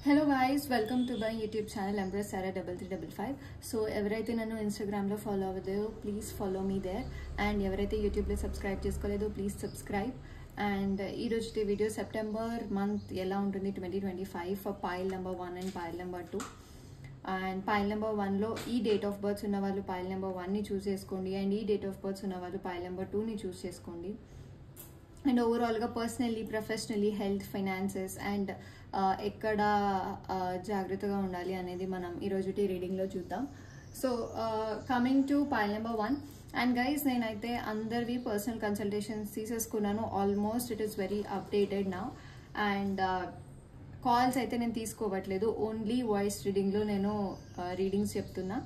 Hello guys, welcome to my YouTube channel Empress Sarah 3355. So ఎవరైతే నన్ను Instagram లో follow అవ్వలేదో please follow me there and ఎవరైతే YouTube లో సబ్స్క్రైబ్ చేసుకోలేదో ప్లీజ్ సబ్స్క్రైబ్. అండ్ ఈ రోజు వీడియో సెప్టెంబర్ మంత్ ఎలా ఉంటుంది 2025 for pile number 1 and pile number 2. And pile number 1లో ఈ డేట్ ఆఫ్ బర్త్స్ ఉన్న వాళ్ళు పైల్ నెంబర్ 1ని చూస్ చేసుకోండి అండ్ ఈ డేట్ ఆఫ్ బర్త్స్ ఉన్న వాళ్ళు పైల్ నెంబర్ 2ని చూస్ చేసుకోండి. అండ్ ఓవరాల్గా personally professionally health finances and ఎక్కడ జాగ్రత్తగా ఉండాలి అనేది మనం ఈరోజు రీడింగ్లో చూద్దాం. So coming to pile number 1 and guys నేనైతే అందరివి పర్సనల్ కన్సల్టేషన్స్ తీసేసుకున్నాను. Almost it is very updated now and calls అయితే నేను తీసుకోవట్లేదు, ఓన్లీ వాయిస్ రీడింగ్లో నేను రీడింగ్స్ చెప్తున్నా.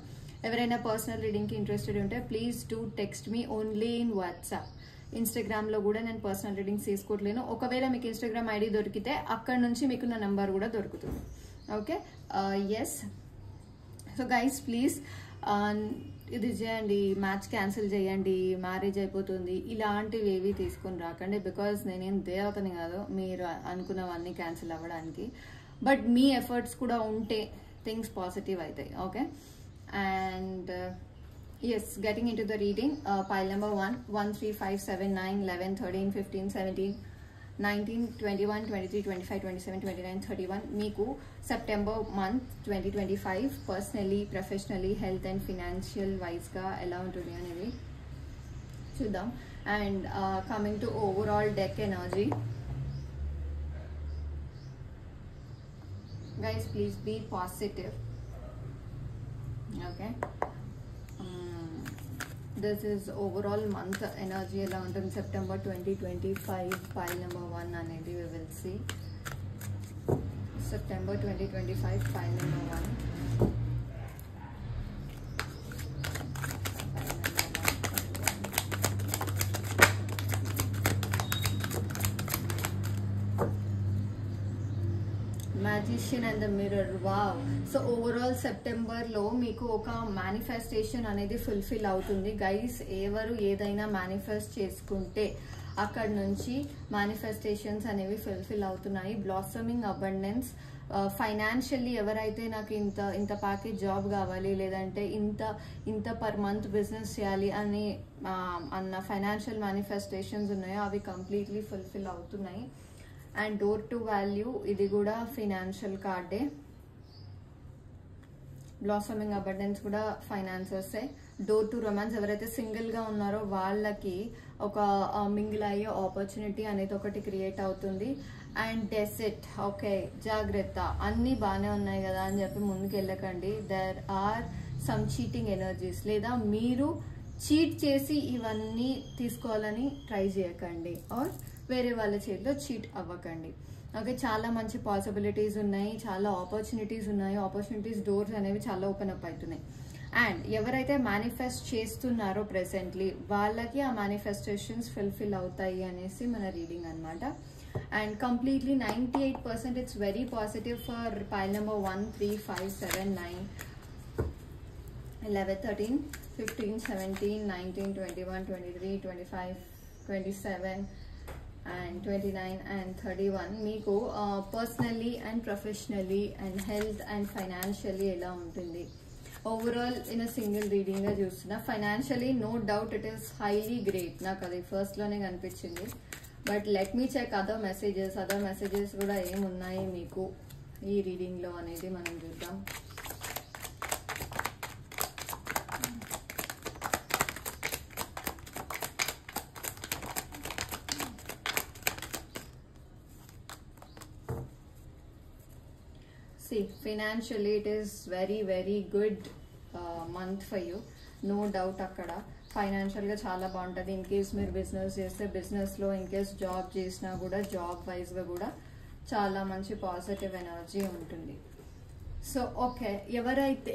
ఎవరైనా పర్సనల్ రీడింగ్కి ఇంట్రెస్టెడ్ ఉంటే please do text me only in WhatsApp. ఇన్స్టాగ్రామ్లో కూడా నేను పర్సనల్ రీడింగ్స్ తీసుకోవట్లేను. ఒకవేళ మీకు ఇన్స్టాగ్రామ్ ఐడి దొరికితే అక్కడ నుంచి మీకు నా నెంబర్ కూడా దొరుకుతుంది. Okay, yes. So guys please ఇది చేయండి, మ్యాచ్ క్యాన్సిల్ చేయండి, మ్యారేజ్ అయిపోతుంది ఇలాంటివి ఏవి తీసుకొని రాకండి. బికాజ్ నేనేం దేవతని కాదు మీరు అనుకున్నవన్నీ క్యాన్సిల్ అవ్వడానికి. బట్ మీ ఎఫర్ట్స్ కూడా ఉంటే థింగ్స్ పాజిటివ్ అవుతాయి. Okay, and yes, getting into the reading, pile number 1 1 3 5 7 9 11 13 15 17 19 21 23 25 27 29 31 meeku September month 2025 personally professionally health and financial wise ga ela untundi anedi chuddam. And coming to overall deck energy, guys please be positive. Okay, this is overall month energy ఎలా ఉంటుంది September 2025 pile number 1 అనేది we will see. September 2025 pile number 1. Magician and the mirror. Wow. So overall September లో మీకు ఒక manifestation అనేది fulfil అవుతుంది guys. ఎవరు ఏదైనా మేనిఫెస్ట్ చేసుకుంటే అక్కడ నుంచి మేనిఫెస్టేషన్స్ అనేవి ఫుల్ఫిల్ అవుతున్నాయి. Blossoming abundance. ఫైనాన్షియల్లీ ఎవరైతే నాకు ఇంత ప్యాకేజ్ జాబ్ కావాలి లేదంటే ఇంత పర్ మంత్ బిజినెస్ చేయాలి అని అన్న ఫైనాన్షియల్ మేనిఫెస్టేషన్స్ ఉన్నాయో అవి కంప్లీట్లీ ఫుల్ఫిల్ అవుతున్నాయి. అండ్ డోర్ టు వాల్యూ ఇది కూడా ఫైనాన్షియల్ కార్డే. బ్లాసమింగ్ అబండెన్స్ కూడా ఫైనాన్సెసే. డోర్ టు రొమాన్స్ ఎవరైతే సింగిల్గా ఉన్నారో వాళ్ళకి ఒక మింగిల్ అయ్యే ఆపర్చునిటీ అనేది ఒకటి క్రియేట్ అవుతుంది. అండ్ డెసిట్. ఓకే, జాగ్రత్త, అన్నీ బాగానే ఉన్నాయి కదా అని చెప్పి ముందుకు వెళ్ళకండి. There are some cheating energies, లేదా మీరు చీట్ చేసి ఇవన్నీ తీసుకోవాలని ట్రై చేయకండి ఆర్ వేరే వాళ్ళ చేతిలో చీట్ అవ్వకండి. ఓకే, చాలా మంచి పాసిబిలిటీస్ ఉన్నాయి, చాలా ఆపర్చునిటీస్ ఉన్నాయి. ఆపర్చునిటీస్ డోర్స్ అనేవి చాలా ఓపెన్ అప్ అవుతున్నాయి. అండ్ ఎవరైతే మేనిఫెస్ట్ చేస్తున్నారో ప్రెసెంట్లీ వాళ్ళకి ఆ మేనిఫెస్టేషన్స్ ఫుల్ఫిల్ అవుతాయి అనేసి మన రీడింగ్ అనమాట. And completely 98% it's very positive for pile number 1 3 5 7 9 11 13 15 17 19 21 23 25 27 and 29 and 31 మీకు personally and professionally and health and financially ఎలా ఉంటుంది ఓవరాల్ ఇన్ అ సింగిల్ రీడింగ్గా చూస్తున్నా. Financially no doubt it is highly great, నాకు అది ఫస్ట్లోనే కనిపించింది. But let me check other messages కూడా ఏమున్నాయి మీకు ఈ రీడింగ్లో అనేది మనం చూద్దాం. See, financially it is very good month for you, no doubt. అక్కడ ఫైనాన్షియల్గా చాలా బాగుంటుంది. ఇన్ కేస్ మీరు బిజినెస్ చేస్తే బిజినెస్లో, ఇన్ కేస్ జాబ్ చేసినా కూడా జాబ్ వైజ్గా కూడా చాలా మంచి పాజిటివ్ ఎనర్జీ ఉంటుంది. సో ఓకే,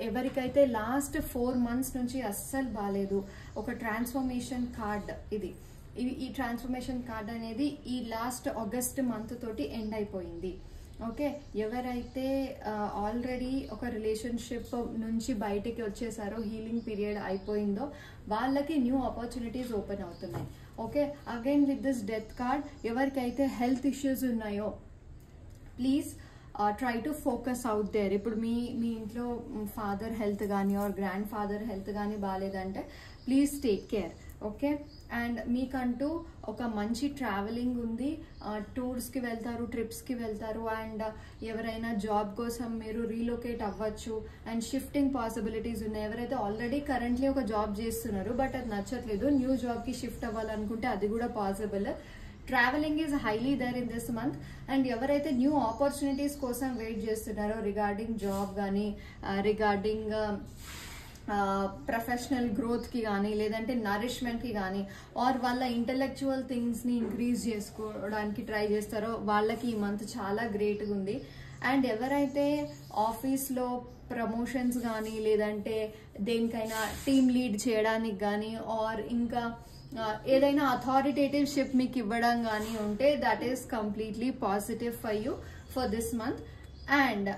ఎవరికైతే లాస్ట్ 4 months నుంచి అస్సలు బాగాలేదు, ఒక ట్రాన్స్ఫర్మేషన్ కార్డ్ ఈ ట్రాన్స్ఫర్మేషన్ కార్డ్ అనేది ఈ లాస్ట్ ఆగస్ట్ మంత్ తోటి ఎండ్ అయిపోయింది. ఓకే, ఎవరైతే ఆల్రెడీ ఒక రిలేషన్షిప్ నుంచి బయటికి వచ్చేసారో, హీలింగ్ పీరియడ్ అయిపోయిందో వాళ్ళకి న్యూ ఆపర్చునిటీస్ ఓపెన్ అవుతున్నాయి. Okay, again with this death card ఎవరికైతే హెల్త్ ఇష్యూస్ ఉన్నాయో please try to focus out there. ఇప్పుడు మీ ఇంట్లో ఫాదర్ హెల్త్ కానీ ఆర్ గ్రాండ్ ఫాదర్ హెల్త్ కానీ బాగాలేదంటే please take care. Okay, and మీకంటూ ఒక మంచి ట్రావెలింగ్ ఉంది, టూర్స్కి వెళ్తారు, ట్రిప్స్కి వెళ్తారు, అండ్ ఎవరైనా జాబ్ కోసం మీరు రీలొకేట్ అవ్వచ్చు అండ్ షిఫ్టింగ్ పాసిబిలిటీస్ ఉన్నాయి. ఎవరైతే ఆల్రెడీ కరెంట్లీ ఒక జాబ్ చేస్తున్నారు బట్ అది నచ్చట్లేదు, న్యూ జాబ్కి షిఫ్ట్ అవ్వాలనుకుంటే అది కూడా possible. Travelling is highly there in this month. And ఎవరైతే న్యూ ఆపర్చునిటీస్ కోసం వెయిట్ చేస్తున్నారో రిగార్డింగ్ జాబ్ కానీ రిగార్డింగ్ ప్రొఫెషనల్ గ్రోత్కి కానీ లేదంటే నరిష్మెంట్కి కానీ ఆర్ వాళ్ళ ఇంటలెక్చువల్ థింగ్స్ని ఇంక్రీజ్ చేసుకోవడానికి ట్రై చేస్తారో వాళ్ళకి ఈ మంత్ చాలా గ్రేట్గా ఉంది. అండ్ ఎవరైతే ఆఫీస్లో ప్రమోషన్స్ కానీ లేదంటే దేనికైనా టీమ్ లీడ్ చేయడానికి కానీ ఆర్ ఇంకా ఏదైనా అథారిటేటివ్ షిప్ మీకు ఇవ్వడం కానీ ఉంటే that is completely positive for you for this month. And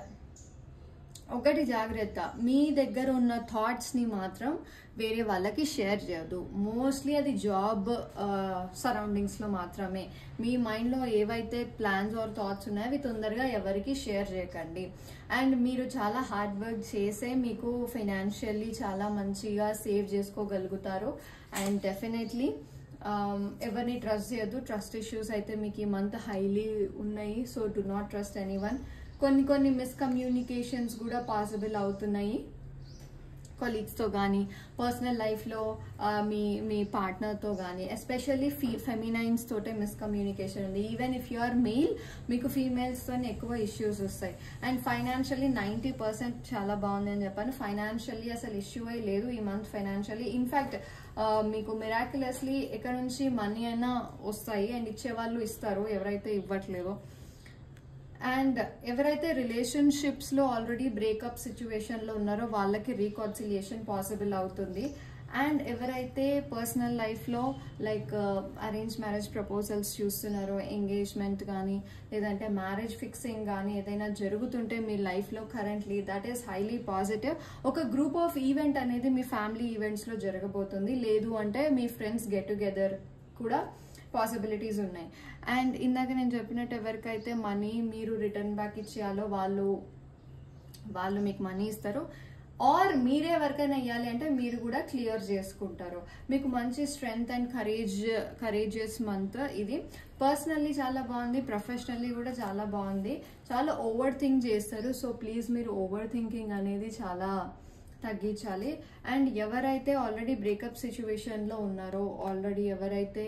ఒకటి జాగ్రత్త, మీ దగ్గర ఉన్న థాట్స్ని మాత్రం వేరే వాళ్ళకి షేర్ చేయొద్దు. మోస్ట్లీ అది జాబ్ సరౌండింగ్స్లో మాత్రమే. మీ మైండ్లో ఏవైతే ప్లాన్స్ ఆర్ థాట్స్ ఉన్నాయో అవి తొందరగా ఎవరికి షేర్ చేయకండి. అండ్ మీరు చాలా హార్డ్ వర్క్ చేసే మీకు ఫైనాన్షియల్లీ చాలా మంచిగా సేవ్ చేసుకోగలుగుతారు. అండ్ డెఫినెట్లీ ఎవరిని ట్రస్ట్ చేయొద్దు. ట్రస్ట్ ఇష్యూస్ అయితే మీకు ఈ మంత్ హైలీ ఉన్నాయి. So do not trust anyone. కొన్ని మిస్కమ్యూనికేషన్స్ కూడా పాసిబుల్ అవుతున్నాయి కొలీగ్స్తో కానీ పర్సనల్ లైఫ్లో మీ పార్ట్నర్తో కానీ. ఎస్పెషల్లీ ఫెమినైన్స్ తోటే మిస్కమ్యూనికేషన్ ఉంది. Even if you are mail మీకు ఫీమేల్స్తో ఎక్కువ ఇష్యూస్ వస్తాయి. అండ్ ఫైనాన్షియల్లీ 90% చాలా బాగుంది అని చెప్పాను. ఫైనాన్షియల్లీ అసలు ఇష్యూ అయి లేదు ఈ మంత్ ఫైనాన్షియల్లీ. ఇన్ఫ్యాక్ట్ మీకు మిరాక్యులస్లీ ఎక్కడ నుంచి మనీ అయినా వస్తాయి అండ్ ఇచ్చేవాళ్ళు ఇస్తారు ఎవరైతే ఇవ్వట్లేదో. అండ్ ఎవరైతే రిలేషన్షిప్స్లో ఆల్రెడీ బ్రేకప్ సిచ్యువేషన్లో ఉన్నారో వాళ్ళకి రీకన్సిలియేషన్ పాసిబుల్ అవుతుంది. అండ్ ఎవరైతే పర్సనల్ లైఫ్లో లైక్ అరేంజ్ మ్యారేజ్ ప్రపోజల్స్ చూస్తున్నారో, ఎంగేజ్మెంట్ కానీ లేదంటే మ్యారేజ్ ఫిక్సింగ్ కానీ ఏదైనా జరుగుతుంటే మీ లైఫ్లో currently that is highly positive. ఒక గ్రూప్ ఆఫ్ ఈవెంట్ అనేది మీ ఫ్యామిలీ ఈవెంట్స్లో జరగబోతుంది. లేదు అంటే మీ ఫ్రెండ్స్ గెట్ టుగెదర్ కూడా పాసిబిలిటీస్ ఉన్నాయి. అండ్ ఇందాక నేను చెప్పినట్టు ఎవరికైతే మనీ మీరు రిటర్న్ బ్యాక్ ఇచ్చేయాలో వాళ్ళు మీకు మనీ ఇస్తారు. ఆర్ మీరే ఎవరికైనా ఇవ్వాలి అంటే మీరు కూడా క్లియర్ చేసుకుంటారు. మీకు మంచి స్ట్రెంగ్త్ అండ్ కరేజియస్ మంత్ ఇది. పర్సనల్లీ చాలా బాగుంది, ప్రొఫెషనల్లీ కూడా చాలా బాగుంది. చాలా ఓవర్ థింక్ చేస్తారు. సో ప్లీజ్ మీరు ఓవర్ థింకింగ్ అనేది చాలా తగ్గించాలి. అండ్ ఎవరైతే ఆల్రెడీ బ్రేకప్ సిచ్యువేషన్లో ఉన్నారో, ఆల్రెడీ ఎవరైతే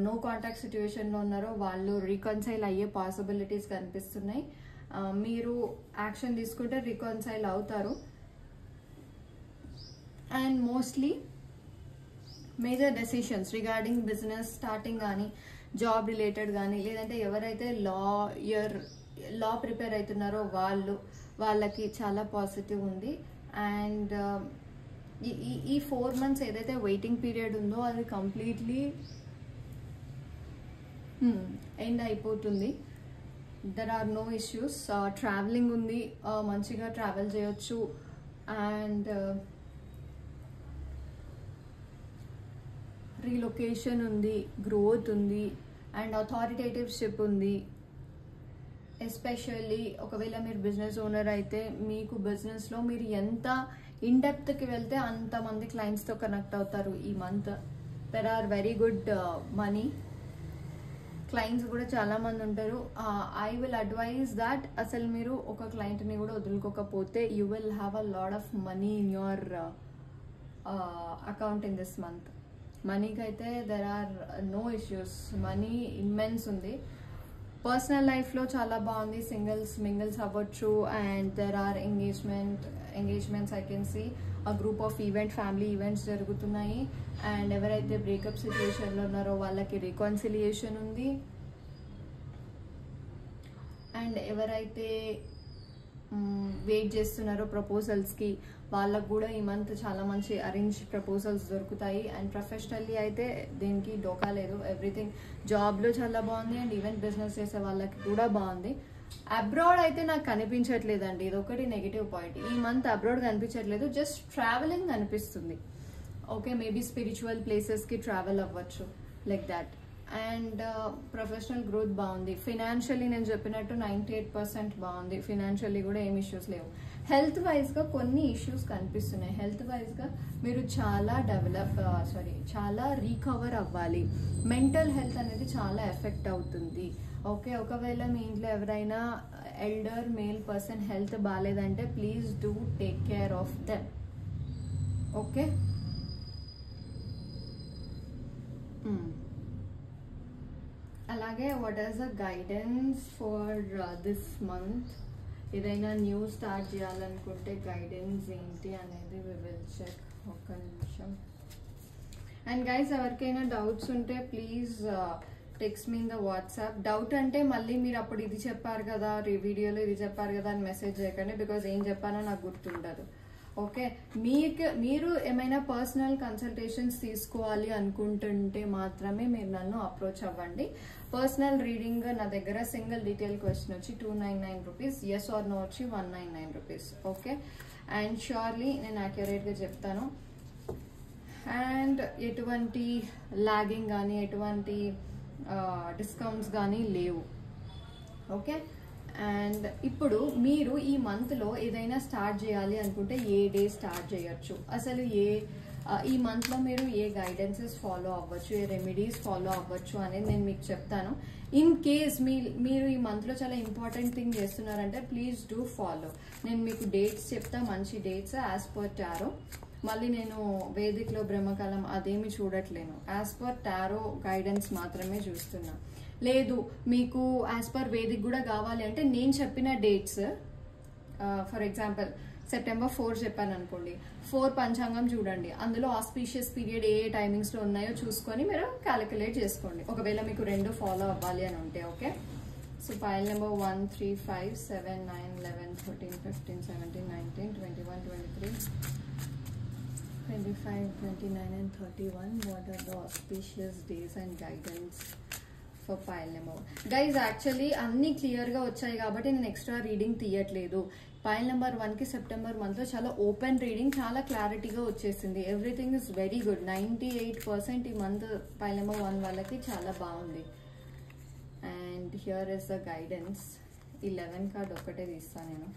నో కాంటాక్ట్ సిచ్యువేషన్లో ఉన్నారో వాళ్ళు రీకన్సైల్ అయ్యే పాసిబిలిటీస్ కనిపిస్తున్నాయి. మీరు యాక్షన్ తీసుకుంటే రీకన్సైల్ అవుతారు. And mostly major decisions regarding business starting కానీ జాబ్ రిలేటెడ్ కానీ లేదంటే ఎవరైతే లా ప్రిపేర్ అవుతున్నారో వాళ్ళకి చాలా పాజిటివ్ ఉంది. అండ్ ఈ 4 months ఏదైతే వెయిటింగ్ పీరియడ్ ఉందో అది కంప్లీట్లీ ఎండ్ అయిపోతుంది. There are no issues. Travelling ఉంది, మంచిగా ట్రావెల్ చేయొచ్చు. అండ్ రీలొకేషన్ ఉంది, గ్రోత్ ఉంది, అండ్ అథారిటేటివ్ షిప్ ఉంది. ఎస్పెషల్లీ ఒకవేళ మీరు బిజినెస్ ఓనర్ అయితే మీకు బిజినెస్లో మీరు ఎంత ఇన్డెప్త్కి వెళ్తే అంతమంది క్లయింట్స్తో కనెక్ట్ అవుతారు ఈ month. There are very good money. Clients కూడా చాలామంది ఉంటారు. ఐ విల్ అడ్వైజ్ దాట్ అసలు మీరు ఒక క్లయింట్ని కూడా వదులుకోకపోతే you will have a lot of money in your account in this month. మనీకి అయితే there are no issues. Money immense ఉంది. పర్సనల్ లైఫ్లో చాలా బాగుంది. మింగిల్స్ అవ్వచ్చు. And there are engagements I can see. ఆ గ్రూప్ ఆఫ్ ఫ్యామిలీ ఈవెంట్స్ జరుగుతున్నాయి. And ఎవరైతే బ్రేకప్ సిచ్యువేషన్లో ఉన్నారో వాళ్ళకి రీకన్సిలియేషన్ ఉంది. అండ్ ఎవరైతే వెయిట్ చేస్తున్నారో ప్రపోజల్స్కి వాళ్ళకు కూడా ఈ మంత్ చాలా మంచి అరేంజ్ ప్రపోజల్స్ దొరుకుతాయి. అండ్ ప్రొఫెషనల్లీ అయితే దేనికి డోకా లేదు. ఎవ్రీథింగ్ జాబ్లో చాలా బాగుంది. అండ్ ఈవెన్ బిజినెస్ చేసే వాళ్ళకి కూడా బాగుంది. అబ్రాడ్ అయితే నాకు కనిపించట్లేదండి, ఇది ఒకటి నెగిటివ్ పాయింట్. ఈ మంత్ అబ్రాడ్ కనిపించట్లేదు, జస్ట్ ట్రావెలింగ్ కనిపిస్తుంది. ఓకే, మేబీ స్పిరిచువల్ ప్లేసెస్కి ట్రావెల్ అవ్వచ్చు like that. And professional growth బాగుంది. ఫినాన్షియల్లీ నేను చెప్పినట్టు 98% బాగుంది. ఫినాన్షియల్లీ కూడా ఏం ఇష్యూస్ లేవు. హెల్త్ వైజ్గా కొన్ని ఇష్యూస్ కనిపిస్తున్నాయి. హెల్త్ వైజ్గా మీరు చాలా చాలా రీకవర్ అవ్వాలి. మెంటల్ హెల్త్ అనేది చాలా ఎఫెక్ట్ అవుతుంది. ఓకే, ఒకవేళ మీ ఇంట్లో ఎవరైనా ఎల్డర్ మేల్ పర్సన్ హెల్త్ బాగాలేదంటే please do take care of them. Okay, అలాగే what is the guidance for this month? ఏదైనా న్యూ స్టార్ట్ చేయాలనుకుంటే గైడెన్స్ ఏంటి అనేది వి విల్ చెక్. ఒక్క నిమిషం. అండ్ గైస్, ఎవరికైనా డౌట్స్ ఉంటే please text me in the WhatsApp. Doubt అంటే మళ్ళీ మీరు అప్పుడు ఇది చెప్పారు కదా, వీడియోలో ఇది చెప్పారు కదా అని మెసేజ్ చేయకండి, బికాజ్ ఏం చెప్పానో నాకు గుర్తుండదు. ఓకే, మీరు ఏమైనా పర్సనల్ కన్సల్టేషన్స్ తీసుకోవాలి అనుకుంటుంటే మాత్రమే మీరు నన్ను అప్రోచ్ అవ్వండి. పర్సనల్ రీడింగ్ నా దగ్గర సింగిల్ డీటెయిల్ క్వశ్చన్ వచ్చి 299 రూపీస్, ఎస్ ఆర్ నో వచ్చి 199 రూపీస్. ఓకే, అండ్ ష్యూర్లీ నేను యాక్యురేట్గా చెప్తాను. అండ్ ఎటువంటి లాగింగ్ కానీ ఎటువంటి డిస్కౌంట్స్ కానీ లేవు. ఓకే, అండ్ ఇప్పుడు మీరు ఈ మంత్లో ఏదైనా స్టార్ట్ చేయాలి అనుకుంటే ఏ డే స్టార్ట్ చేయొచ్చు, అసలు ఈ మంత్లో మీరు ఏ గైడెన్సెస్ ఫాలో అవ్వచ్చు, ఏ రెమెడీస్ ఫాలో అవ్వచ్చు అనేది నేను మీకు చెప్తాను. ఇన్ కేస్ మీరు ఈ మంత్లో చాలా ఇంపార్టెంట్ థింగ్ చేస్తున్నారంటే ప్లీజ్ డూ ఫాలో. నేను మీకు డేట్స్ చెప్తా, మంచి డేట్స్ యాజ్ పర్ టారో. మళ్ళీ నేను వేదిక్లో బ్రహ్మకాలం అదేమి చూడట్లేను, యాజ్ పర్ టారో గైడెన్స్ మాత్రమే చూస్తున్నా. లేదు మీకు యాజ్ పర్ వేదిక్ కూడా కావాలి అంటే నేను చెప్పిన డేట్స్, ఫర్ ఎగ్జాంపుల్ September 4 చెప్పాను అనుకోండి, 4 పంచాంగం చూడండి, అందులో ఆస్పీషియస్ పీరియడ్ ఏ టైమింగ్స్లో ఉన్నాయో చూసుకొని మీరు క్యాలిక్యులేట్ చేసుకోండి, ఒకవేళ మీకు రెండు ఫాలో అవ్వాలి అని ఉంటే. Okay, so file number 1, 3, 5, 7, 9, 11, 13, 15, 17, 19, 21, 23, 25, 29 and 31. What are the auspicious days and guidance for pile number 1? Guys, actually అన్ని క్లియర్ గా వచ్చాయి కాబట్టి నేను ఎక్స్ట్రా రీడింగ్ తీయట్లేదు. పైల్ నెంబర్ 1కి సెప్టెంబర్ మంత్ లో చాలా ఓపెన్ రీడింగ్, చాలా క్లారిటీగా వచ్చేసింది. Everything is very good. 98% ఈ మంత్ పైల్ నెంబర్ 1 వాళ్ళకి చాలా బాగుంది. And here is the guidance. 11 card ఒక్కటే తీస్తాను నేను.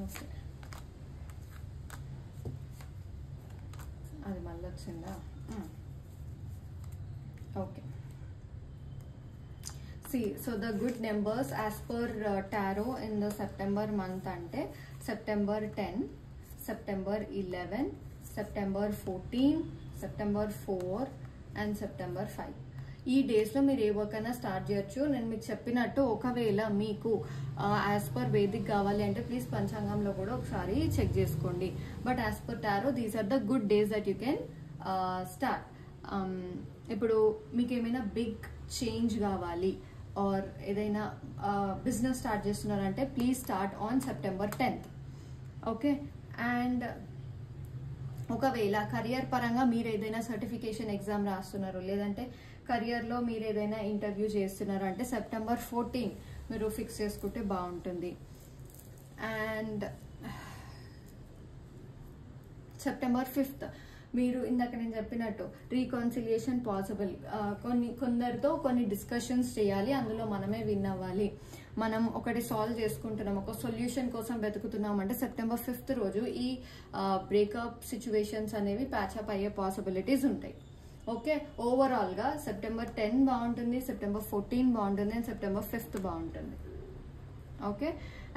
ఓకే, అది మళ్ళీ వచ్చిందా? Okay, so the good numbers as per tarot in the September month అంటే September 10, September 11, September 14, September 4 and September 5. ఈ డేస్లో మీరు ఏ వర్క్ అయినా స్టార్ట్ చేయొచ్చు. నేను మీకు చెప్పినట్టు ఒకవేళ మీకు యాజ్ పర్ వేదిక్ కావాలి అంటే ప్లీజ్ పంచాంగంలో కూడా ఒకసారి చెక్ చేసుకోండి. But as per tarot these are the good days that you can start. ఇప్పుడు మీకు ఏమైనా బిగ్ చేంజ్ కావాలి ఆర్ ఏదైనా బిజినెస్ స్టార్ట్ చేస్తున్నారంటే please start on September 10th. Okay, and ఒకవేళ కెరియర్ పరంగా మీరు ఏదైనా సర్టిఫికేషన్ ఎగ్జామ్ రాస్తున్నారు, లేదంటే కెరియర్లో మీరు ఏదైనా ఇంటర్వ్యూ చేస్తున్నారు అంటే సెప్టెంబర్ 14 మీరు ఫిక్స్ చేసుకుంటే బాగుంటుంది. అండ్ సెప్టెంబర్ 5th మీరు ఇందాక నేను చెప్పినట్టు రీకన్సిలియేషన్ పాసిబుల్. కొందరితో కొన్ని డిస్కషన్స్ చేయాలి, అందులో మనమే విన్ అవ్వాలి. మనం ఒకటి సాల్వ్ చేసుకుంటున్నాం, ఒక సొల్యూషన్ కోసం వెతుకుతున్నాం అంటే సెప్టెంబర్ 5th రోజు ఈ బ్రేకప్ సిచ్యువేషన్స్ అనేవి ప్యాచప్ అయ్యే పాసిబిలిటీస్ ఉంటాయి. ఓకే, ఓవరాల్గా సెప్టెంబర్ 10 బాగుంటుంది, సెప్టెంబర్ 14 బాగుంటుంది అండ్ సెప్టెంబర్ 5th బాగుంటుంది. ఓకే,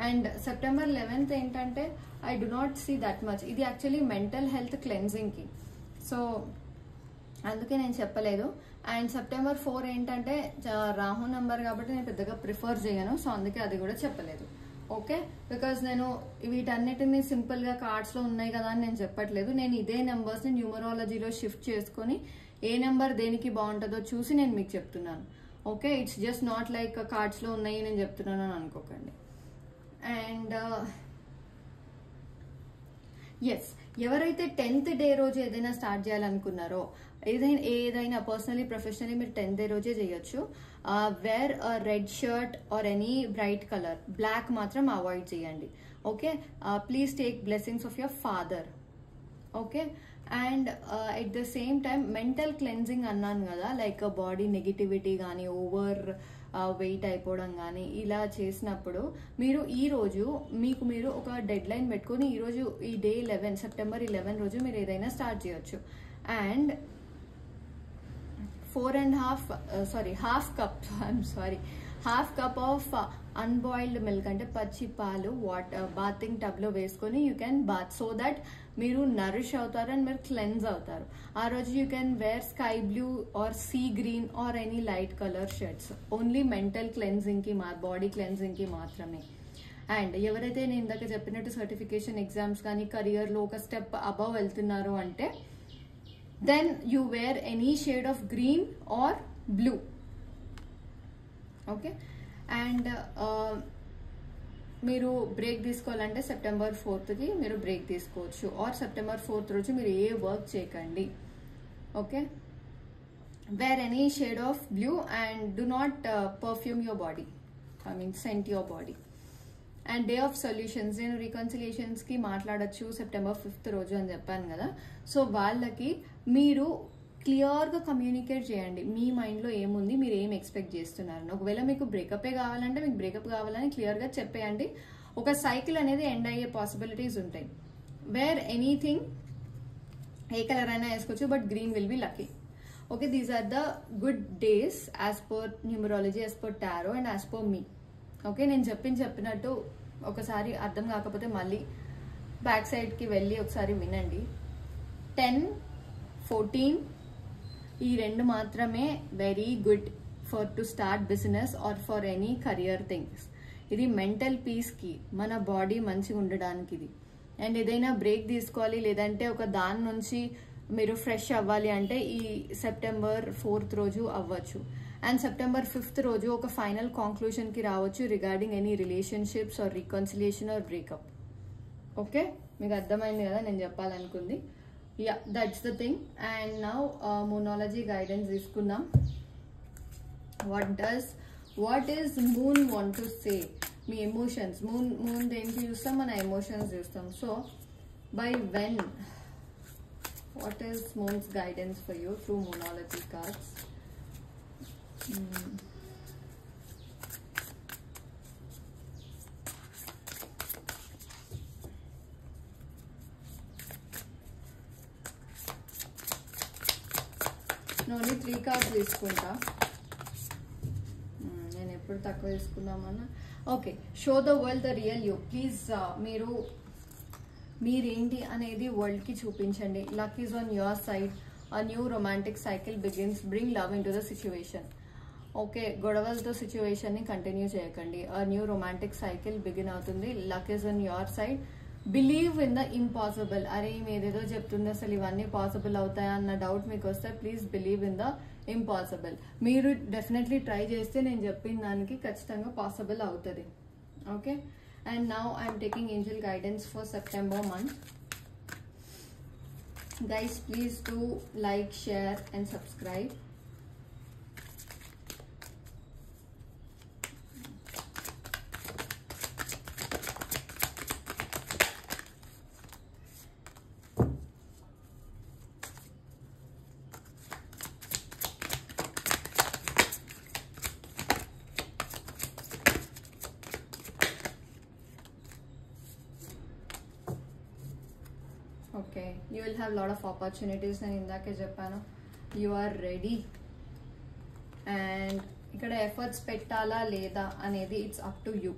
అండ్ సెప్టెంబర్ 11th ఏంటంటే I do not see that much. ఇది యాక్చువల్లీ మెంటల్ హెల్త్ క్లెన్జింగ్కి, సో అందుకే నేను చెప్పలేదు. అండ్ సెప్టెంబర్ 4 ఏంటంటే రాహు నంబర్ కాబట్టి నేను పెద్దగా ప్రిఫర్ చేయను, సో అందుకే అది కూడా చెప్పలేదు. ఓకే, బికాజ్ నేను వీటన్నిటిని సింపుల్గా కార్డ్స్లో ఉన్నాయి కదా అని నేను చెప్పట్లేదు. నేను ఇదే నెంబర్స్ని న్యూమరాలజీలో షిఫ్ట్ చేసుకొని ఏ నెంబర్ దేనికి బాగుంటుందో చూసి నేను మీకు చెప్తున్నాను. Okay, it's just not like కార్డ్స్లో ఉన్నాయి నేను చెప్తున్నాను అని అనుకోకండి. అండ్ ఎస్, ఎవరైతే 10th డే రోజు ఏదైనా స్టార్ట్ చేయాలనుకున్నారో, ఏదైనా పర్సనలీ ప్రొఫెషనలీ మీరు 10th డే రోజే చేయొచ్చు. Wear red shirt or any bright colour, black మాత్రం అవాయిడ్ చేయండి. Okay, please take blessings of your father. Okay, and at the same time mental cleansing అన్నాను కదా, లైక్ బాడీ నెగిటివిటీ కానీ over weight అయిపోవడం కానీ ఇలా చేసినప్పుడు మీరు ఈ రోజు మీరు ఒక డెడ్ లైన్ పెట్టుకొని ఈరోజు ఈ డే 11 సెప్టెంబర్ 11 రోజు మీరు ఏదైనా స్టార్ట్ చేయొచ్చు. And half cup of unboiled milk అంటే పచ్చి పాలు బాతింగ్ టబ్ లో వేసుకొని you can bath, so that మీరు నరిష్ అవుతారు అండ్ మీరు క్లెన్స్ అవుతారు. ఆ రోజు you can wear sky blue or sea green or any light colour shirts, only mental cleansing కి, బాడీ క్లెన్జింగ్ కి మాత్రమే. అండ్ ఎవరైతే నేను ఇందాక చెప్పినట్టు సర్టిఫికేషన్ ఎగ్జామ్స్ కానీ కెరియర్ లో ఒక స్టెప్ అబవ్ వెళ్తున్నారు అంటే then you wear any shade of green or blue. Okay, and మీరు బ్రేక్ తీసుకోవాలంటే సెప్టెంబర్ 4th కి మీరు బ్రేక్ తీసుకోవచ్చు, ఆర్ సెప్టెంబర్ 4th రోజు మీరు ఏ వర్క్ చేయకండి. Okay, wear any shade of blue and do not perfume your body, scent your body. And day of solutions, నేను రీకన్సిలియేషన్స్ కి మాట్లాడచ్చు సెప్టెంబర్ 5th రోజు అని చెప్పాను కదా. సో వాళ్ళకి మీరు క్లియర్గా కమ్యూనికేట్ చేయండి మీ మైండ్లో ఏముంది, మీరు ఏం ఎక్స్పెక్ట్ చేస్తున్నారు. ఒకవేళ మీకు బ్రేకపే కావాలంటే మీకు బ్రేకప్ కావాలని క్లియర్గా చెప్పేయండి. ఒక సైకిల్ అనేది ఎండ్ అయ్యే పాసిబిలిటీస్ ఉంటాయి. వేర్ ఎనీథింగ్, ఏ కలర్ అయినా వేసుకోవచ్చు, but green will be lucky. Okay, these are the good days as per numerology, as per tarot and as per me. Okay, నేను చెప్పినట్టు ఒకసారి అర్థం కాకపోతే మళ్ళీ బ్యాక్ సైడ్కి వెళ్ళి ఒకసారి వినండి. 10, 14 ఈ రెండు మాత్రమే very good for to start business are for any career things. ఇది మెంటల్ పీస్కి, మన బాడీ మంచిగా ఉండడానికి ఇది. అండ్ ఏదైనా బ్రేక్ తీసుకోవాలి లేదంటే ఒక దాని నుంచి మీరు ఫ్రెష్ అవ్వాలి అంటే ఈ సెప్టెంబర్ 4th రోజు అవ్వచ్చు. అండ్ సెప్టెంబర్ 5th రోజు ఒక ఫైనల్ కాంక్లూషన్కి రావచ్చు regarding any relationships or reconciliation or breakup. Okay, మీకు అర్థమైంది కదా నేను చెప్పాలనుకుంది. Yeah, that's the thing. And now moonology guidance తీసుకుందాం. What is moon want to say? మీ ఎమోషన్స్, మూన్ దేనికి చూస్తాం, మన ఎమోషన్స్ చూస్తాం. So by when, what is moon's guidance for you through moonology cards? Only 3 cards తీసుకుంటా, నేను ఎప్పుడు తక్కువ తీసుకుందామన్నా. Okay, show the world the real you. Please మీరేంటి అనేది వరల్డ్కి చూపించండి. Luck is on your side. A new romantic cycle begins. Bring love into the situation. Okay, గొడవలతో situation ని కంటిన్యూ చేయకండి. A new romantic cycle begin అవుతుంది. Luck is on your side. Believe in the impossible. అరే మీరేదో చెప్తుంది, అసలు ఇవన్నీ possible అవుతాయా అన్న డౌట్ మీకు వస్తే please believe in the impossible. మీరు డెఫినెట్లీ ట్రై చేస్తే నేను చెప్పిన దానికి ఖచ్చితంగా పాసిబుల్ అవుతుంది. Okay, and now I'm taking Angel guidance for September month. Guys, please do like, share and subscribe. Okay, you will have a lot of opportunities. నేను ఇందాకే చెప్పాను, you are ready. And ఇక్కడ ఎఫర్ట్స్ పెట్టాలా లేదా అనేది it's up to you.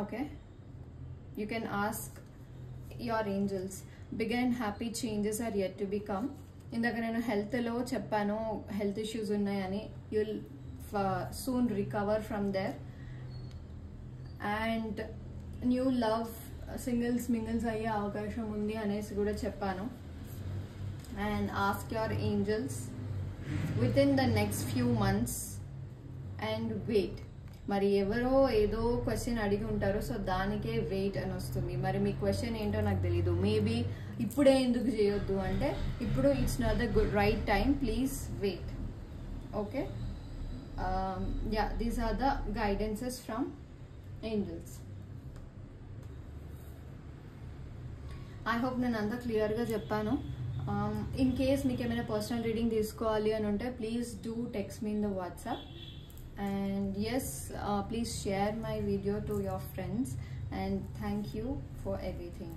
Okay, you can ask your angels. Big and happy changes are yet to become. ఇందాక నేను హెల్త్లో చెప్పాను, హెల్త్ ఇష్యూస్ ఉన్నాయని. You will soon recover from there. And new love, mingles అయ్యే అవకాశం ఉంది అనేసి కూడా చెప్పాను. And ask your angels within the next few months and wait. మరి ఎవరో ఏదో క్వశ్చన్ అడిగి ఉంటారు, సో దానికే వెయిట్ అని వస్తుంది. మరి మీ క్వశ్చన్ ఏంటో నాకు తెలీదు. మేబీ ఇప్పుడే ఎందుకు చేయొద్దు అంటే, ఇప్పుడు it's not the good right time, please wait. Okay, yeah, these are the guidances from angels. I hope నేను అంతా క్లియర్గా చెప్పాను. ఇన్ కేస్ మీకు ఏమైనా పర్సనల్ రీడింగ్ తీసుకోవాలి అని ఉంటే please do text me in the WhatsApp. And yes, please share my video to your friends, and thank you for everything.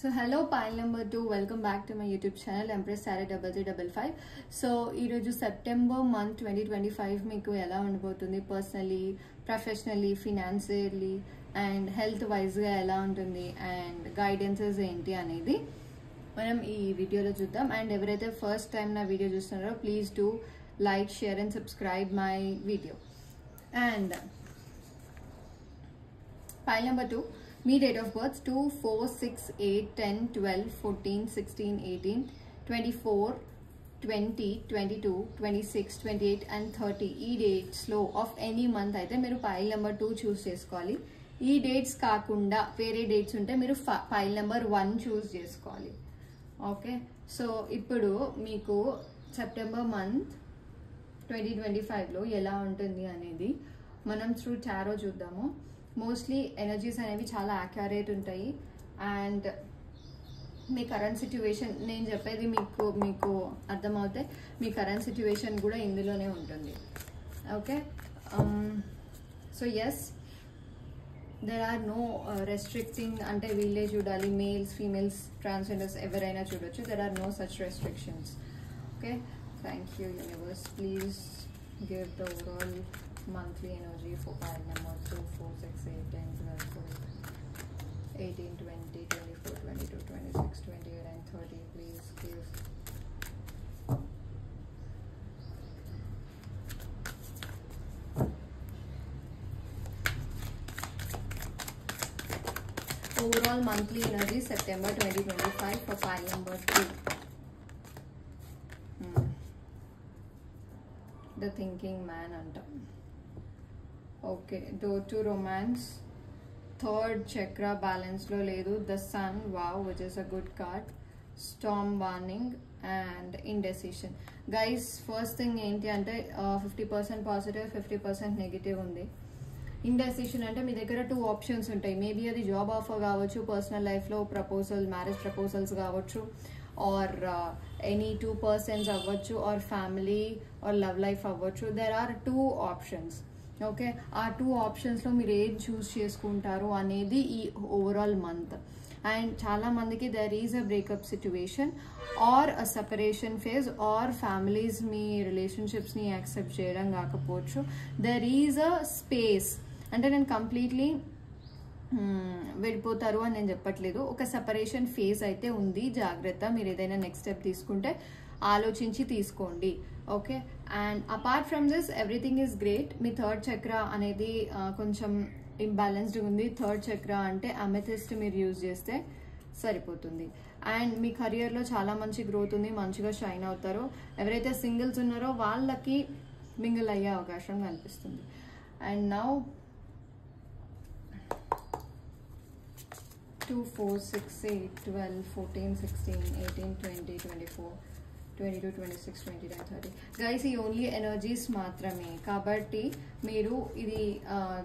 So hello pile number 2, welcome back to my YouTube channel Empress Sarah 3355. So ee roju September month 2025 meeku ela undabotundi, personally, professionally, financially and health wise ga ela untundi, and guidances enti anedi manam ee video lo chuddam. And evaraithe first time na video chustunaro please do like, share and subscribe my video. And pile number 2, me date of birth 2, 4, 6, 8, 10, 12, 14, 16, 18, 24, 20, 22, 26, 28 and 30 ఈ dates లో of any month అయితే మీరు pile number 2 చూస్ చేసుకోవాలి. ఈ dates కాకుండా వేరే dates ఉంటే మీరు pile number 1 చూస్ చేసుకోవాలి. ఓకే, సో ఇప్పుడు మీకు సెప్టెంబర్ మంత్ 2025లో ఎలా ఉంటుంది అనేది మనం త్రూ టారో చూద్దాము. మోస్ట్లీ ఎనర్జీస్ అనేవి చాలా యాక్యురేట్ ఉంటాయి. అండ్ మీ కరెంట్ సిచ్యువేషన్, నేను చెప్పేది మీకు అర్థమవుతే మీ కరెంట్ సిచ్యువేషన్ కూడా ఇందులోనే ఉంటుంది. Okay, so yes, there are no restricting, అంటే వీళ్ళే చూడాలి, మేల్స్, ఫీమేల్స్, ట్రాన్స్జెండర్స్ ఎవరైనా చూడొచ్చు. There are no such restrictions. Okay, thank you universe. Please give the overall monthly energy for pile number 2, 4, 6, 8, 10, 12, 14, 18, 20, 24, 22, 26, 28 and 30. Please give overall monthly energy September 2025 for pile number 2. The thinking man anta. Okay, door to romance, third chakra balance lo ledu, the sun, wow, which is a good card, storm warning and indecision. Guys, first thing enti ante 50% positive, 50% negative undi. Indecision అంటే మీ దగ్గర 2 options ఉంటాయి. Maybe అది job offer కావచ్చు, personal లైఫ్లో proposal, marriage proposals కావచ్చు, or any 2 persons అవ్వచ్చు, or family or love life అవ్వచ్చు. There are 2 options. ఓకే, ఆ 2 ఆప్షన్స్లో మీరు ఏది చూస్ చేసుకుంటారు అనేది ఈ ఓవరాల్ మంత్. అండ్ చాలా మందికి there is a breakup situation or a separation phase, or families మీ రిలేషన్షిప్స్ని యాక్సెప్ట్ చేయడం కాకపోవచ్చు. దెర్ ఈజ్ అ స్పేస్, అంటే నేను కంప్లీట్లీ వెళ్ళిపోతారు అని నేను చెప్పట్లేదు, ఒక సెపరేషన్ ఫేజ్ అయితే ఉంది. జాగ్రత్త, మీరు ఏదైనా నెక్స్ట్ స్టెప్ తీసుకుంటే ఆలోచించి తీసుకోండి. Okay, and apart from this everything is great. Me third చక్ర అనేది కొంచెం ఇంబ్యాలెన్స్డ్ ఉంది. థర్డ్ చక్ర అంటే అమెథిస్ట్ మీరు యూజ్ చేస్తే సరిపోతుంది. అండ్ మీ కెరియర్లో చాలా మంచి గ్రోత్ ఉంది, మంచిగా షైన్ అవుతారు. ఎవరైతే సింగిల్స్ ఉన్నారో వాళ్ళకి మింగిల్ అయ్యే అవకాశం కనిపిస్తుంది. And now 2, 4, 6, 8, 12, 14, 16, 18, 20, 24, 22, 26, 29, 30. గైస్, ఈ ఓన్లీ ఎనర్జీస్ మాత్రమే కాబట్టి మీరు ఇది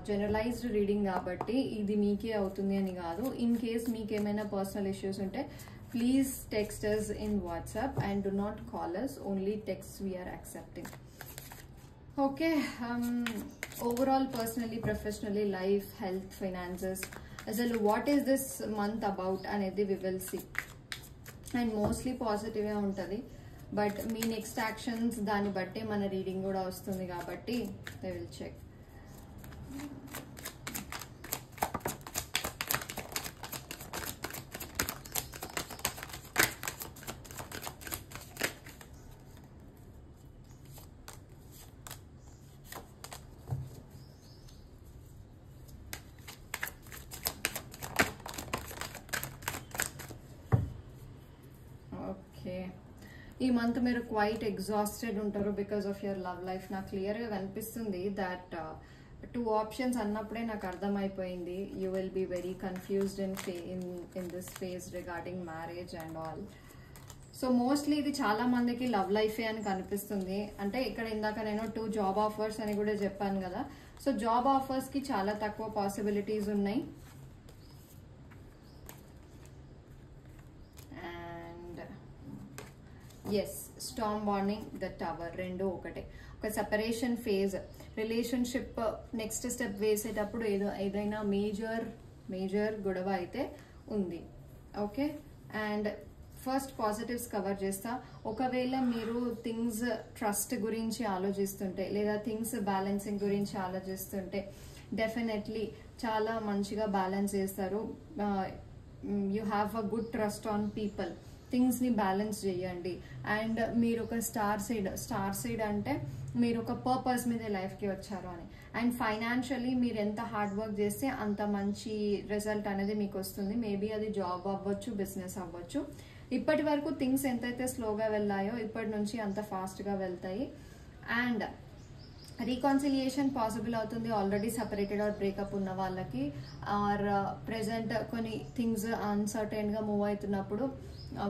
జనరలైజ్డ్ రీడింగ్ కాబట్టి ఇది మీకే అవుతుంది అని కాదు. ఇన్ కేస్ మీకు ఏమైనా పర్సనల్ ఇష్యూస్ ఉంటే please text us in WhatsApp and do not call us. Only text we are accepting. Okay, overall, personally, professionally, life, health, finances, అసలు what is this month about అనేది we will see. And mostly పాజిటివ్గా ఉంటుంది, but me next actions దాన్ని బట్టి మన reading కూడా వస్తుంది కాబట్టి దే విల్ చెక్. ఈ మంత్ మీరు క్వైట్ ఎగ్జాస్టెడ్ ఉంటారు because of your love life. నాకు క్లియర్గా కనిపిస్తుంది దట్ 2 ఆప్షన్స్ అన్నప్పుడే నాకు అర్థమైపోయింది. You will be very confused in this phase regarding marriage and all. So mostly ఇది చాలా మందికి లవ్ లైఫే అని కనిపిస్తుంది. అంటే ఇక్కడ ఇందాక నేను 2 జాబ్ ఆఫర్స్ అని కూడా చెప్పాను కదా. సో జాబ్ ఆఫర్స్కి చాలా తక్కువ పాసిబిలిటీస్ ఉన్నాయి. And yes, storm warning, the tower, 2 ఒకటే. ఒక separation phase, relationship next step వేసేటప్పుడు ఏదైనా మేజర్ గొడవ అయితే ఉంది. Okay, and first positives cover చేస్తా. ఒకవేళ మీరు థింగ్స్ ట్రస్ట్ గురించి ఆలోచిస్తుంటే లేదా థింగ్స్ బ్యాలెన్సింగ్ గురించి ఆలోచిస్తుంటే డెఫినెట్లీ చాలా మంచిగా బ్యాలెన్స్ చేస్తారు. You have a good trust on people. థింగ్స్ని బ్యాలెన్స్ చేయండి. అండ్ మీరు ఒక స్టార్ సైడ్ అంటే మీరు ఒక పర్పస్ మీద లైఫ్కి వచ్చారు అని. అండ్ ఫైనాన్షియలీ మీరు ఎంత హార్డ్ వర్క్ చేస్తే అంత మంచి రిజల్ట్ అనేది మీకు వస్తుంది. మేబీ అది జాబ్ అవ్వచ్చు, బిజినెస్ అవ్వచ్చు. ఇప్పటి వరకు థింగ్స్ ఎంతైతే స్లోగా వెళ్ళాయో ఇప్పటి నుంచి అంత ఫాస్ట్గా వెళ్తాయి. అండ్ రీకాన్సిలియేషన్ పాసిబుల్ అవుతుంది ఆల్రెడీ సపరేటెడ్ ఆర్ బ్రేకప్ ఉన్న వాళ్ళకి. ఆర్ ప్రెజెంట్ కొన్ని థింగ్స్ అన్సర్టైన్గా మూవ్ అవుతున్నప్పుడు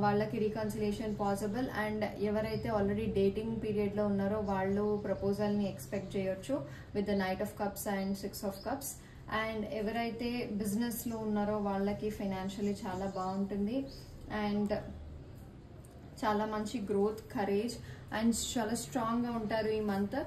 వాళ్ళకి రీకాన్సిలియేషన్ పాసిబుల్. అండ్ ఎవరైతే ఆల్రెడీ డేటింగ్ పీరియడ్లో ఉన్నారో వాళ్ళు ప్రపోజల్ని ఎక్స్పెక్ట్ చేయొచ్చు with the knight of cups and 6 of cups. And ఎవరైతే బిజినెస్లో ఉన్నారో వాళ్ళకి ఫైనాన్షియలీ చాలా బాగుంటుంది. అండ్ చాలా మంచి గ్రోత్, కరేజ్ అండ్ చాలా స్ట్రాంగ్గా ఉంటారు ఈ month.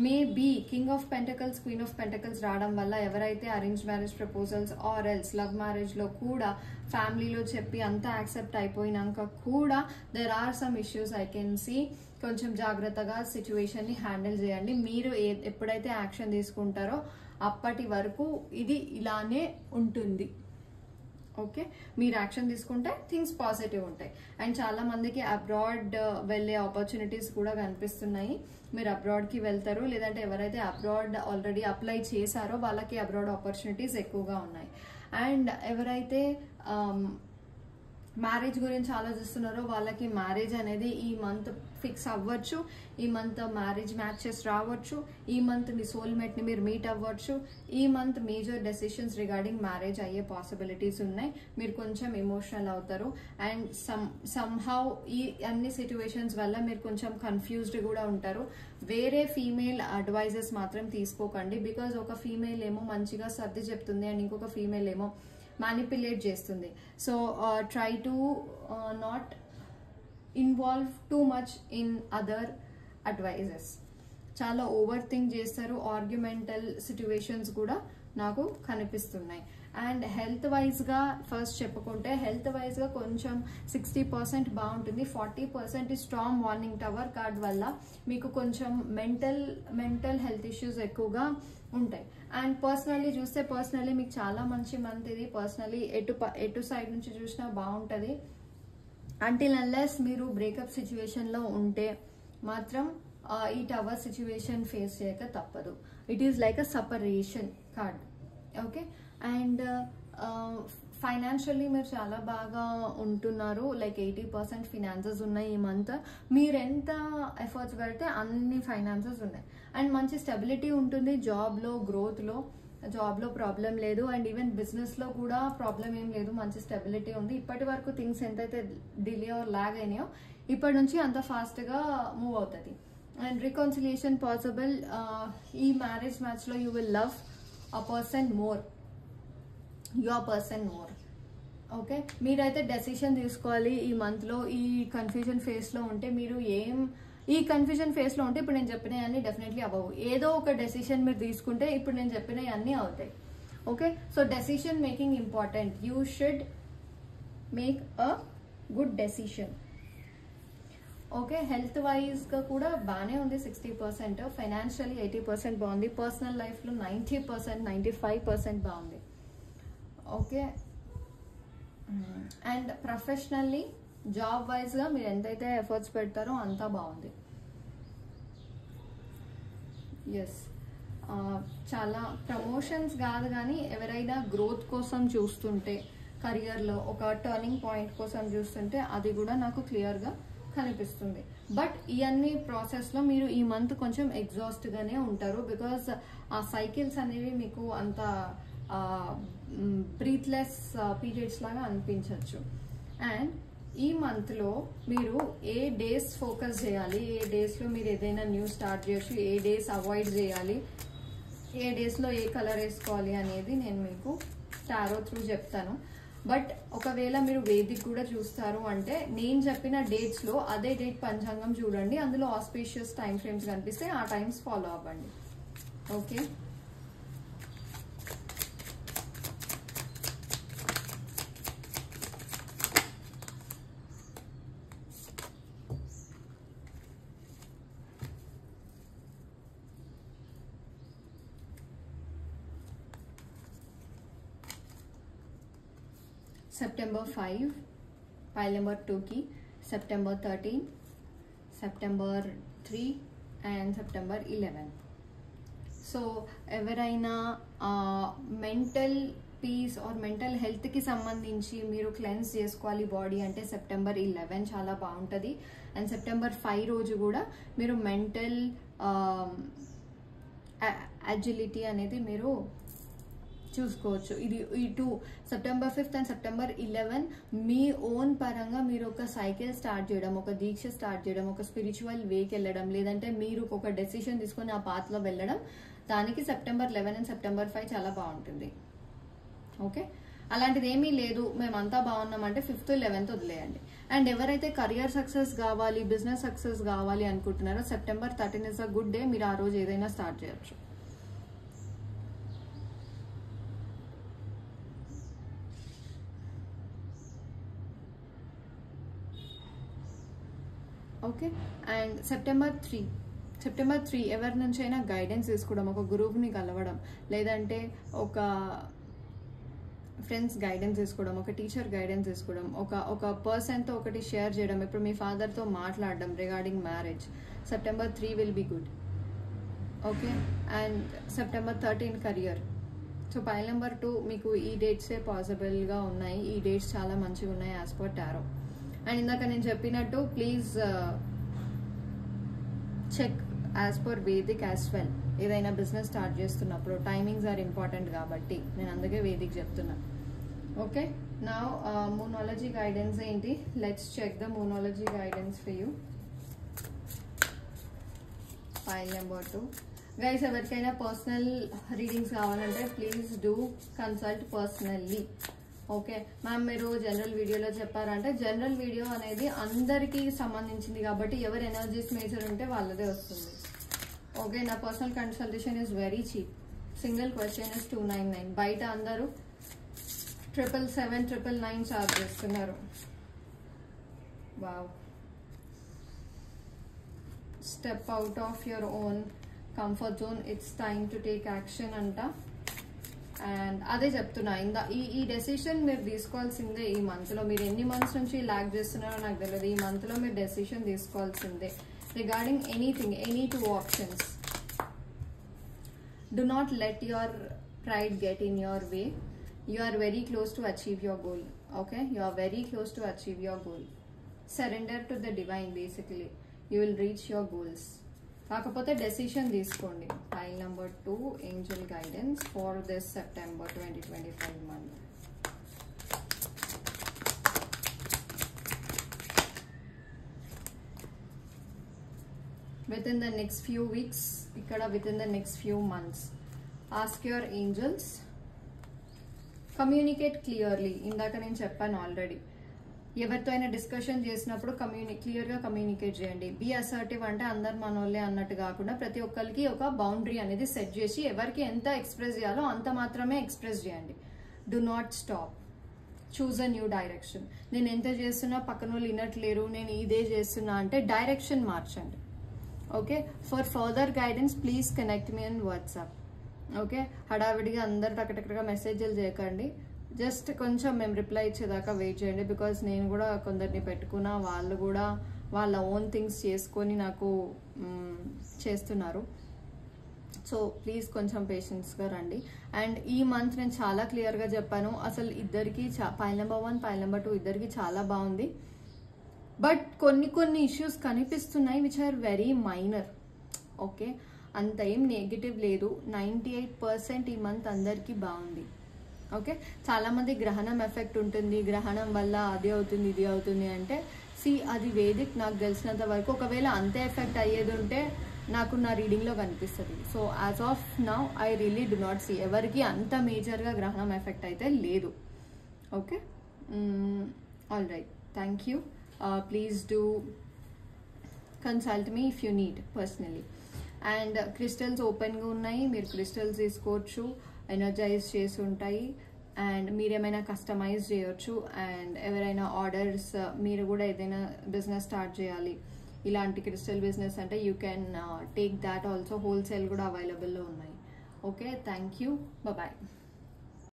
Maybe king of pentacles, queen of pentacles రావడం వల్ల ఎవరైతే arrange marriage proposals or else love మ్యారేజ్లో కూడా ఫ్యామిలీలో చెప్పి అంతా యాక్సెప్ట్ అయిపోయినాక కూడా there are some issues I can see. కొంచెం జాగ్రత్తగా సిచ్యువేషన్ని హ్యాండిల్ చేయండి. మీరు ఎప్పుడైతే యాక్షన్ తీసుకుంటారో అప్పటి వరకు ఇది ఇలానే ఉంటుంది. ఓకే, మీరు యాక్షన్ తీసుకుంటే థింగ్స్ పాజిటివ్ ఉంటాయి. అండ్ చాలా మందికి అబ్రాడ్ వెళ్ళే ఆపర్చునిటీస్ కూడా కనిపిస్తున్నాయి. మీరు అబ్రాడ్కి వెళ్తారు, లేదంటే ఎవరైతే అబ్రాడ్ ఆల్రెడీ అప్లై చేశారో వాళ్ళకి అబ్రాడ్ ఆపర్చునిటీస్ ఎక్కువగా ఉన్నాయి. అండ్ ఎవరైతే మ్యారేజ్ గురించి ఆలోచిస్తున్నారో వాళ్ళకి మ్యారేజ్ అనేది ఈ మంత్ ఫిక్స్ అవ్వచ్చు. ఈ మంత్ మ్యారేజ్ మ్యాచెస్ రావచ్చు. ఈ మంత్ మీ సోల్మేట్ని మీరు మీట్ అవ్వచ్చు. ఈ month major decisions regarding marriage అయ్యే పాసిబిలిటీస్ ఉన్నాయి. మీరు కొంచెం ఎమోషనల్ అవుతారు. అండ్ సమ్హౌ ఈ అన్ని సిచ్యువేషన్స్ వల్ల మీరు కొంచెం కన్ఫ్యూజ్డ్ కూడా ఉంటారు. వేరే ఫీమేల్ అడ్వైజెస్ మాత్రం తీసుకోకండి. బికాజ్ ఒక ఫీమేల్ ఏమో మంచిగా సర్ది చెప్తుంది అండ్ ఇంకొక ఫీమేల్ ఏమో మ్యానిపులేట్ చేస్తుంది. So try to not involve too much in other advices. చాలా ఓవర్ థింక్ చేస్తారు. ఆర్గ్యుమెంటల్ సిచ్యువేషన్స్ కూడా నాకు కనిపిస్తున్నాయి. అండ్ హెల్త్ వైజ్గా ఫస్ట్ చెప్పుకుంటే హెల్త్ వైజ్గా కొంచెం 60% బాగుంటుంది. 40% స్టార్మ్ వార్నింగ్ టవర్ కార్డ్ వల్ల మీకు కొంచెం మెంటల్ హెల్త్ ఇష్యూస్ ఎక్కువగా ఉంటాయి. అండ్ పర్సనల్లీ చూస్తే మీకు చాలా మంచి మంత్ ఇది. పర్సనల్లీ ఎటు సైడ్ నుంచి చూసినా బాగుంటుంది. అంటిల్ అన్లెస్ మీరు బ్రేకప్ సిచ్యువేషన్లో ఉంటే మాత్రం ఈ టవర్ సిచ్యువేషన్ ఫేస్ చేయక తప్పదు. It is like a separation card. Okay, and financially మీరు చాలా బాగా ఉంటున్నారు. లైక్ 80% ఫినాన్సెస్ ఉన్నాయి ఈ మంత్. మీరు ఎంత ఎఫర్ట్స్ పెడితే అన్ని ఫైనాన్సెస్ ఉన్నాయి. అండ్ మంచి స్టెబిలిటీ ఉంటుంది. జాబ్లో ప్రాబ్లం లేదు. అండ్ ఈవెన్ బిజినెస్లో కూడా ప్రాబ్లం ఏం లేదు. మంచి స్టెబిలిటీ ఉంది. ఇప్పటి వరకు థింగ్స్ ఎంతైతే డిలే ఆర్ లాగ్ అయినాయో ఇప్పటి నుంచి అంత ఫాస్ట్గా మూవ్ అవుతుంది. And reconciliation possible. ఈ మ్యారేజ్ మ్యాచ్లో you will love a person more, your person more. Okay, మీరైతే డెసిషన్ తీసుకోవాలి ఈ మంత్లో. ఈ కన్ఫ్యూజన్ ఫేస్లో ఉంటే ఇప్పుడు నేను చెప్పినవన్నీ డెఫినెట్లీ అవ్వవు. ఏదో ఒక డెసిషన్ మీరు తీసుకుంటే ఇప్పుడు నేను చెప్పినవన్నీ అవుతాయి. Okay, so decision making important. You should make a good decision. Okay, health వైజ్గా కూడా బాగానే ఉంది 60%. ఫైనాన్షియల్లీ 80% బాగుంది. పర్సనల్ లైఫ్లో 90%, 95% బాగుంది. ఓకే, అండ్ ప్రొఫెషనల్లీ జాబ్ వైజ్గా మీరు ఎంతైతే ఎఫర్ట్స్ పెడతారో అంతా బాగుంది. ఎస్, చాలా ప్రమోషన్స్ కాదు కానీ ఎవరైనా గ్రోత్ కోసం చూస్తుంటే కెరియర్లో ఒక టర్నింగ్ పాయింట్ కోసం చూస్తుంటే అది కూడా నాకు క్లియర్గా కనిపిస్తుంది. బట్ ఇవన్నీ ప్రాసెస్లో మీరు ఈ మంత్ కొంచెం ఎగ్జాస్ట్గానే ఉంటారు, బికాస్ ఆ సైకిల్స్ అనేవి మీకు అంత బ్రీత్లెస్ పీరియడ్స్ లాగా అనిపించవచ్చు. అండ్ ఈ మంత్లో మీరు ఏ డేస్ ఫోకస్ చేయాలి, ఏ డేస్లో మీరు ఏదైనా న్యూ స్టార్ట్ చేయొచ్చు, ఏ డేస్ అవాయిడ్ చేయాలి, ఏ డేస్లో ఏ కలర్ వేసుకోవాలి అనేది నేను మీకు టారో త్రూ చెప్తాను. బట్ ఒకవేళ మీరు వేదిక్ కూడా చూస్తారు అంటే నేను చెప్పిన డేట్స్లో అదే డేట్ పంచాంగం చూడండి, అందులో ఆస్పీషియస్ టైం ఫ్రేమ్స్ కనిపిస్తే ఆ టైమ్స్ ఫాలో అవ్వండి. ఓకే, September 5 pile number 2 की September 13, September 3 and September 11. So ఎవరైనా మెంటల్ పీస్ ఆర్ మెంటల్ హెల్త్కి సంబంధించి మీరు క్లెన్స్ చేసుకోవాలి బాడీ అంటే September 11 చాలా బాగుంటుంది. అండ్ September 5 రోజు కూడా మీరు మెంటల్ అజిలిటీ అనేది మీరు చూసుకోవచ్చు. ఇది ఇటు September 5th and September 11 me own పరంగా మీరు ఒక సైకిల్ స్టార్ట్ చేయడం, ఒక దీక్ష స్టార్ట్ చేయడం, ఒక స్పిరిచువల్ వేకి వెళ్ళడం, లేదంటే మీరు ఒక డెసిషన్ తీసుకొని ఆ పాత్లో వెళ్ళడం, దానికి September 11 అండ్ September 5 చాలా బాగుంటుంది. ఓకే, అలాంటిది ఏమీ లేదు మేమంతా బాగున్నామంటే 5th 11th వదిలేయండి. అండ్ ఎవరైతే కరియర్ సక్సెస్ కావాలి, బిజినెస్ సక్సెస్ కావాలి అనుకుంటున్నారో September 13 is a good day, మీరు ఆ రోజు ఏదైనా స్టార్ట్ చేయొచ్చు. ఓకే, అండ్ September 3 ఎవరి నుంచైనా గైడెన్స్ తీసుకోవడం, ఒక గురువుని కలవడం, లేదంటే ఒక ఫ్రెండ్స్ గైడెన్స్ తీసుకోవడం, ఒక టీచర్ గైడెన్స్ తీసుకోవడం, ఒక పర్సన్తో ఒకటి షేర్ చేయడం, ఇప్పుడు మీ ఫాదర్తో మాట్లాడడం regarding marriage, September 3 will be good. Okay, and September 13 career. So file number 2 మీకు ఈ డేట్సే పాసిబుల్గా ఉన్నాయి, ఈ డేట్స్ చాలా మంచిగా ఉన్నాయి యాజ్ పర్ టారో. అండ్ ఇందాక నేను చెప్పినట్టు please check as per Vedic as well. ఏదైనా బిజినెస్ స్టార్ట్ చేస్తున్నప్పుడు టైమింగ్స్ ఆర్ ఇంపార్టెంట్ కాబట్టి నేను అందుకే వేదిక్ చెప్తున్నా. ఓకే, నా మూనాలజీ గైడెన్స్ ఏంటి, let's check the moonology guidance for you. File number 2 guys, ఎవరికైనా పర్సనల్ రీడింగ్స్ కావాలంటే please do consult personally. Okay ma'am, మీరు జనరల్ వీడియోలో చెప్పారంటే జనరల్ వీడియో అనేది అందరికీ సంబంధించింది కాబట్టి ఎవరు ఎనర్జీస్ మేజర్ ఉంటే వాళ్ళదే వస్తుంది. ఓకే, నా personal consultation is very cheap. Single question is 299. బయట అందరూ 777, 999 చార్జ్ చేస్తున్నారు. Wow, step out of your own comfort zone, it's time to take action అంట. అండ్ అదే చెప్తున్నా, ఈ డెసిషన్ మీరు తీసుకోవాల్సిందే ఈ మంత్లో. మీరు ఎన్ని మంత్స్ నుంచి ల్యాక్ చేస్తున్నారో నాకు తెలియదు, ఈ మంత్లో మీరు డెసిషన్ తీసుకోవాల్సిందే regarding anything, any 2 options. Do not let your pride get in your way. You are very close to achieve your goal. Okay, you are very close to achieve your goal. Surrender to the divine. Basically you will reach your goals. కాకపోతే decision తీసుకోండి. File number 2 Angel guidance for this September 2025 month. within the next few weeks, ikkada within the next few months, ask your angels, communicate clearly. ఇందాక నేను చెప్పాను already, ఎవరితో అయినా discussion చేసినప్పుడు క్లియర్గా communicate చేయండి. బీ అసర్టివ్ అంటే అందరు మనోళ్ళే అన్నట్టు కాకుండా ప్రతి ఒక్కరికి ఒక బౌండరీ అనేది సెట్ చేసి ఎవరికి ఎంత ఎక్స్ప్రెస్ చేయాలో అంత మాత్రమే ఎక్స్ప్రెస్ చేయండి. Do not stop, choose a new direction. నేను ఎంత చేస్తున్నా పక్కన వాళ్ళు వినట్లేరు, నేను ఇదే చేస్తున్నా అంటే డైరెక్షన్ మార్చండి. Okay, for further guidance please connect me on WhatsApp. Okay, హడావిడిగా అందరు టక్కటక్కగా మెసేజ్లు చేయకండి, జస్ట్ కొంచెం మేము రిప్లై ఇచ్చేదాకా వెయిట్ చేయండి. బికాజ్ నేను కూడా కొందరిని పెట్టుకున్నా, వాళ్ళు కూడా వాళ్ళ ఓన్ థింగ్స్ చేసుకొని నాకు చేస్తున్నారు. సో ప్లీజ్ కొంచెం పేషెన్స్గా రండి. అండ్ ఈ మంత్ నేను చాలా క్లియర్గా చెప్పాను, అసలు ఇద్దరికి ఫైల్ నెంబర్ 1 ఫైల్ నెంబర్ 2 ఇద్దరికి చాలా బాగుంది. బట్ కొన్ని ఇష్యూస్ కనిపిస్తున్నాయి which are very minor. Okay, అంత ఏం నెగిటివ్ లేదు. 98% ఈ మంత్ అందరికీ బాగుంది. ఓకే, చాలామంది గ్రహణం ఎఫెక్ట్ ఉంటుంది, గ్రహణం వల్ల అది అవుతుంది ఇది అవుతుంది అంటే అది వేదిక్ నాకు తెలిసినంత వరకు ఒకవేళ అంతే ఎఫెక్ట్ అయ్యేది ఉంటే నాకు నా రీడింగ్లో కనిపిస్తుంది. So as of now I really do not see ఎవరికి అంత మేజర్గా గ్రహణం ఎఫెక్ట్ అయితే లేదు. Okay, all right, thank you. Please do consult me if you need personally. And crystals ఓపెన్గా ఉన్నాయి, మీరు క్రిస్టల్స్ తీసుకోవచ్చు, ఎనర్జైజ్ చేసి ఉంటాయి. అండ్ మీరేమైనా కస్టమైజ్ చేయొచ్చు. అండ్ ఎవరైనా ఆర్డర్స్, మీరు కూడా ఏదైనా బిజినెస్ స్టార్ట్ చేయాలి ఇలాంటి క్రిస్టల్ బిజినెస్ అంటే you can take that also. Wholesale కూడా అవైలబుల్లో ఉన్నాయి. Okay, thank you, bye.